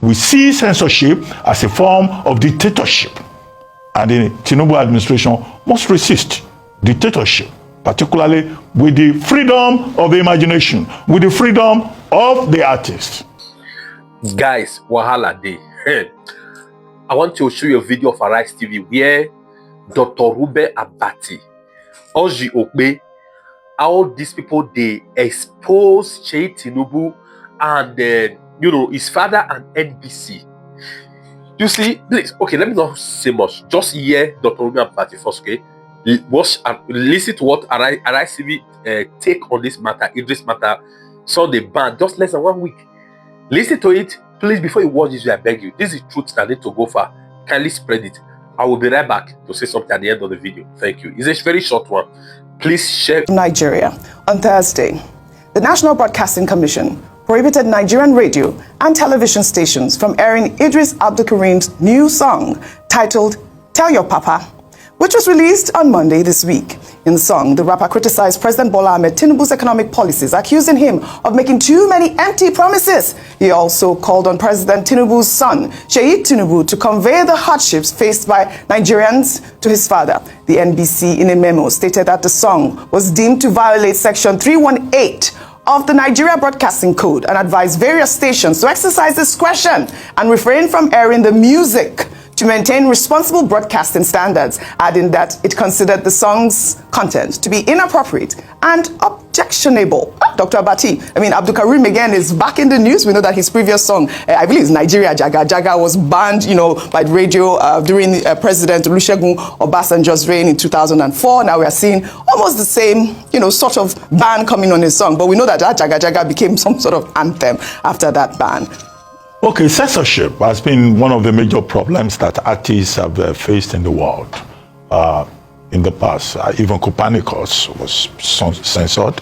we see censorship as a form of dictatorship. And the TINUBU administration must resist dictatorship, particularly with the freedom of imagination, with the freedom of the artist. Guys, wahala day. I want to show you a video of Arise TV where Dr. Ruben Abati, Oji Okbe, all these people, they expose Seyi TINUBU and his father and NBC. You see, please, okay, let me not say much. Just hear Dr. Ruben Abati first, okay? Watch and listen to what Arise TV take on this matter, Idris matter. So they banned just less than 1 week. Listen to it, please, before you watch this, I beg you. This is truth that need to go far. Kindly spread it. I will be right back to say something at the end of the video. Thank you. It's a very short one. Please share. Nigeria. On Thursday, the National Broadcasting Commission prohibited Nigerian radio and television stations from airing Idris Abdulkarim's new song titled Tell Your Papa, which was released on Monday this week. In the song, the rapper criticized President Bola Ahmed Tinubu's economic policies, accusing him of making too many empty promises. He also called on President Tinubu's son, Seyi TINUBU, to convey the hardships faced by Nigerians to his father. The NBC, in a memo, stated that the song was deemed to violate Section 318 of the Nigeria Broadcasting Code and advised various stations to exercise discretion and refrain from airing the music to maintain responsible broadcasting standards, adding that it considered the song's content to be inappropriate and objectionable. Dr. Abati, Abdulkarim again is back in the news. We know that his previous song, I believe it's Nigeria Jaga Jaga, was banned, by the radio during President Olusegun Obasanjo's reign in 2004. Now we are seeing almost the same, sort of ban coming on his song. But we know that Jaga Jaga became some sort of anthem after that ban. Okay, censorship has been one of the major problems that artists have faced in the world in the past. Even Copernicus was censored.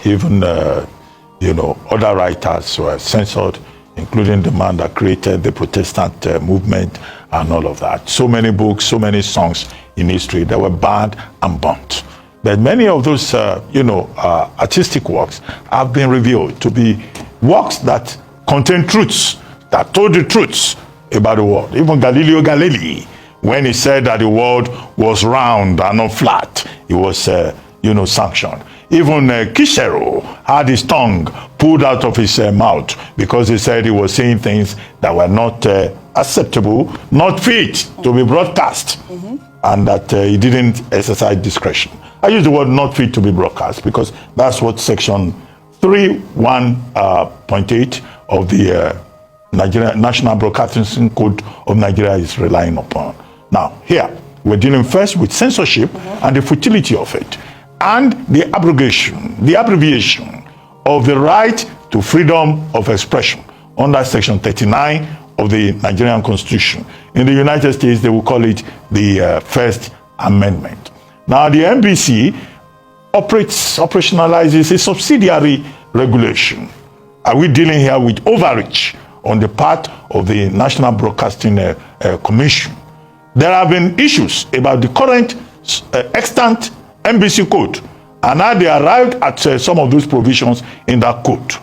Even other writers were censored, including the man that created the Protestant movement and all of that. So many books, so many songs in history that were banned and burnt. But many of those, artistic works have been revealed to be works that contain truths, that told the truths about the world. Even Galileo Galilei, when he said that the world was round and not flat, he was, sanctioned. Even Kishero had his tongue pulled out of his mouth because he said he was saying things that were not acceptable, not fit to be broadcast, and that he didn't exercise discretion. I use the word not fit to be broadcast because that's what Section 3.1.8 of the Nigeria National Broadcasting Code of Nigeria is relying upon. Now, here, we're dealing first with censorship and the futility of it, and the abbreviation of the right to freedom of expression under Section 39 of the Nigerian Constitution. In the United States, they will call it the First Amendment. Now, the NBC operationalizes a subsidiary regulation. Are we dealing here with overreach on the part of the National Broadcasting Commission? There have been issues about the current extant NBC code and how they arrived at some of those provisions in that code.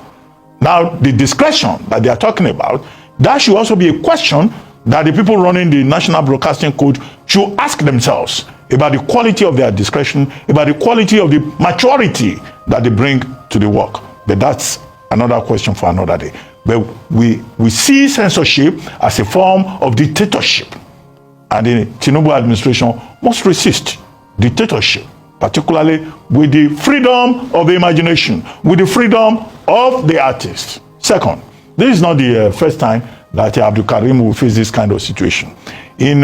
Now, the discretion that they are talking about, that should also be a question that the people running the National Broadcasting Code should ask themselves about the quality of their discretion, about the quality of the maturity that they bring to the work. But that's another question for another day. But we see censorship as a form of dictatorship. And the TINUBU administration must resist dictatorship, particularly with the freedom of imagination, with the freedom of the artist. Second, this is not the first time that Abdulkarim will face this kind of situation. In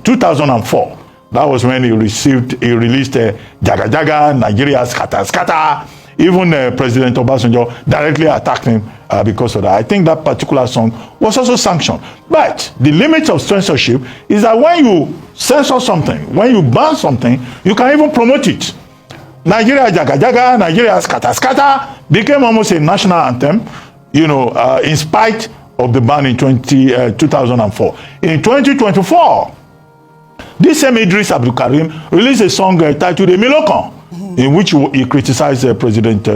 2004, that was when he released Jaga Jaga, Nigeria Scatter Scatter. Even President Obasanjo directly attacked him because of that. I think that particular song was also sanctioned. But the limit of censorship is that when you censor something, when you ban something, you can even promote it. Nigeria Jaga Jaga, Nigeria Scatter Scatter became almost a national anthem, in spite of the ban in 2004. In 2024, this same Idris Abdulkarim released a song titled Emilokan, in which he criticized President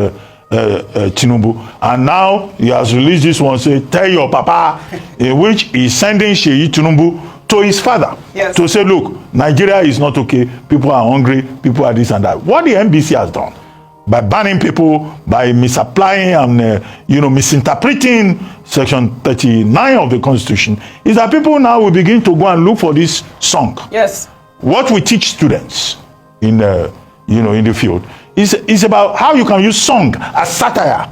TINUBU, and now he has released this one, say tell your papa, in which he's sending Seyi TINUBU to his father, yes, to say, look, Nigeria is not okay, people are hungry, people are this and that. What the NBC has done by banning people, by misapplying and misinterpreting section 39 of the Constitution, is that people now will begin to go and look for this song. Yes. What we teach students in in the field is about how you can use song as satire.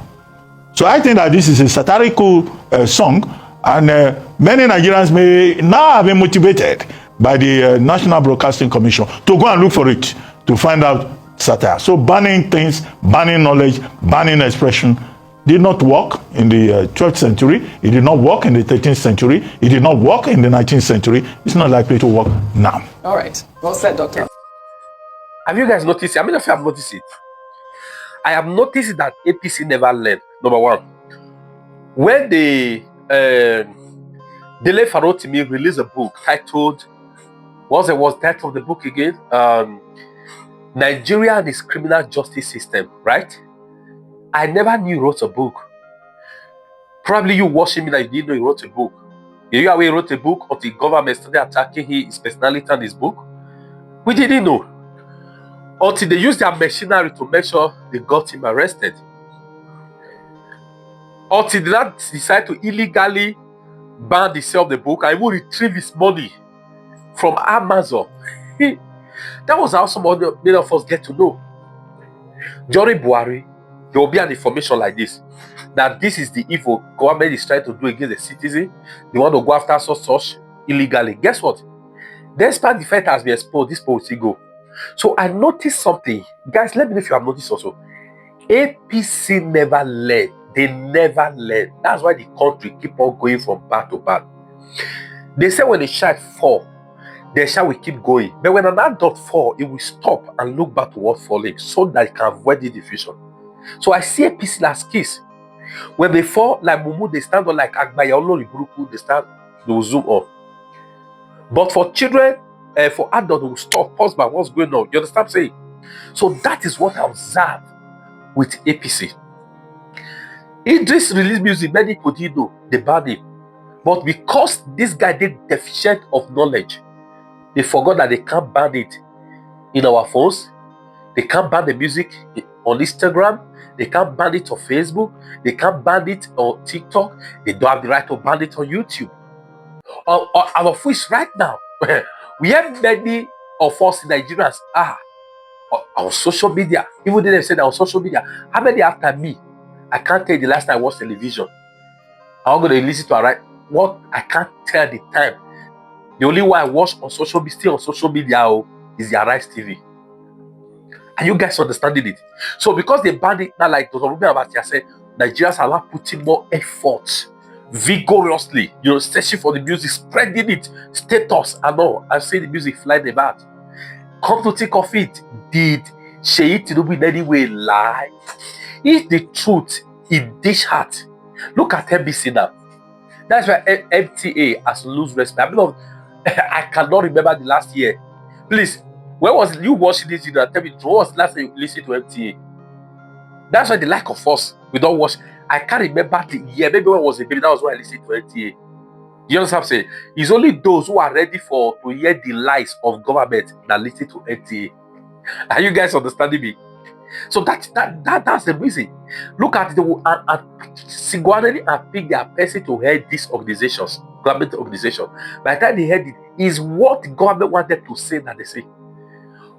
So I think that this is a satirical song, and many Nigerians may now have been motivated by the National Broadcasting Commission to go and look for it, to find out satire. So banning things, banning knowledge, banning expression did not work in the 12th century. It did not work in the 13th century. It did not work in the 19th century. It's not likely to work now. All right. Well said, Doctor. Have you guys noticed it? I mean, if you have noticed it, I have noticed that APC never learned. Number one, when the late Furthe released a book titled, what's the title of the book again? Nigeria and its criminal justice system, right? I never knew he wrote a book. Probably you watching me that you didn't know he wrote a book. You know how he wrote a book until the government started attacking his personality and his book? We didn't know. Until they used their machinery to make sure they got him arrested. Until they not decide to illegally ban the sale of the book and even retrieve his money from Amazon. That was how some many of us get to know. During Buhari, there will be an information like this, that this is the evil government is trying to do against the citizen. They want to go after such illegally. Guess what? Despite the fact has been exposed, this policy go. So I noticed something. Guys, let me know if you have noticed also. APC never led. They never led. That's why the country keep on going from bad to bad. They say when a child fall, the child will keep going. But when an adult fall, it will stop and look back toward falling so that it can avoid the diffusion. So I see APC as kids. When they fall, like Mumu, they stand on like Agbaya Olori Buruku, they will zoom on. But for children, for adults, they will stop, pause by what's going on. You understand what I'm saying? So that is what I observe with APC. Idris released music, many people didn't know, they banned him. But because this guy did deficient of knowledge, they forgot that they can't ban it in our phones. They can't ban the music on Instagram. They can't ban it on Facebook. They can't ban it on TikTok. They don't have the right to ban it on YouTube. Out of which right now, we have many of us Nigerians are on social media. Even though they said on social media, how many after me? I can't tell you the last time I watched television. I'm going to listen to what I can't tell the time. The only one I watch on social media, still on social media, is the TINUBU TV. Are you guys understanding it? So because they banned it now, like Dr. Ruben Abatia said, Nigerians are now putting more effort vigorously, searching for the music, spreading it, status and all. I've seen the music flying about. Come to think of it, did Seyi TINUBU in any way lie? If the truth in this heart, look at NBC now. That's why MTA has lose respect. I cannot remember the last year. Please, when was you watching this video? Tell me, what was the last time you listened to MTA? That's why the lack of us, we don't watch. I can't remember the year. Maybe when I was a baby, that was when I listened to MTA. You understand what I'm saying? It's only those who are ready to hear the lies of government that listen to MTA. Are you guys understanding me? So that's the reason. Look at singularly and pick their person to head these organizations, government organization. By the time they heard it, is what the government wanted to say that they say.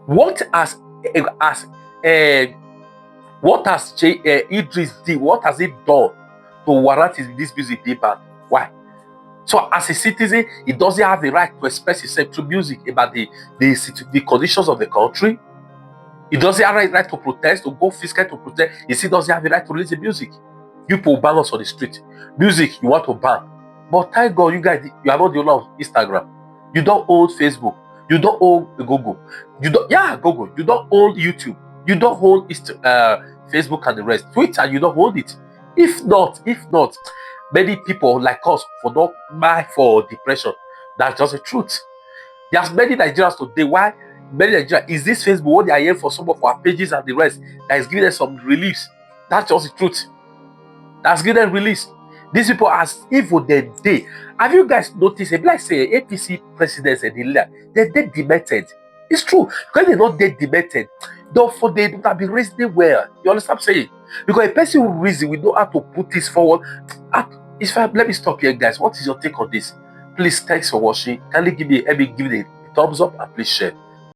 What has Idris did? What has it done to warrant this music being banned? Why? So as a citizen, he doesn't have the right to express himself through music about the conditions of the country. He doesn't have the right to protest, to go physical to protest. He still doesn't have the right to release the music. You people ban us on the street. Music, you want to ban. But thank God, you guys, you are not the owner of Instagram. You don't own Facebook. You don't own Google. Google. You don't own YouTube. You don't own Facebook and the rest. Twitter, you don't own it. If not, many people like us for not buy for depression. That's just the truth. There's many Nigerians today. Why? Many Nigerians, is this Facebook what they are here for some of our pages and the rest that is giving us some reliefs? That's just the truth. That's getting released. These people are evil their day. Have you guys noticed? If like say APC presidents and they're dead demented. It's true. Because they're not dead demented, therefore they would have been reasoning well. You understand what I'm saying? Because a person who reason, we know how to put this forward. Let me stop here, guys. What is your take on this? Please, thanks for watching. Kindly give me a thumbs up and please share.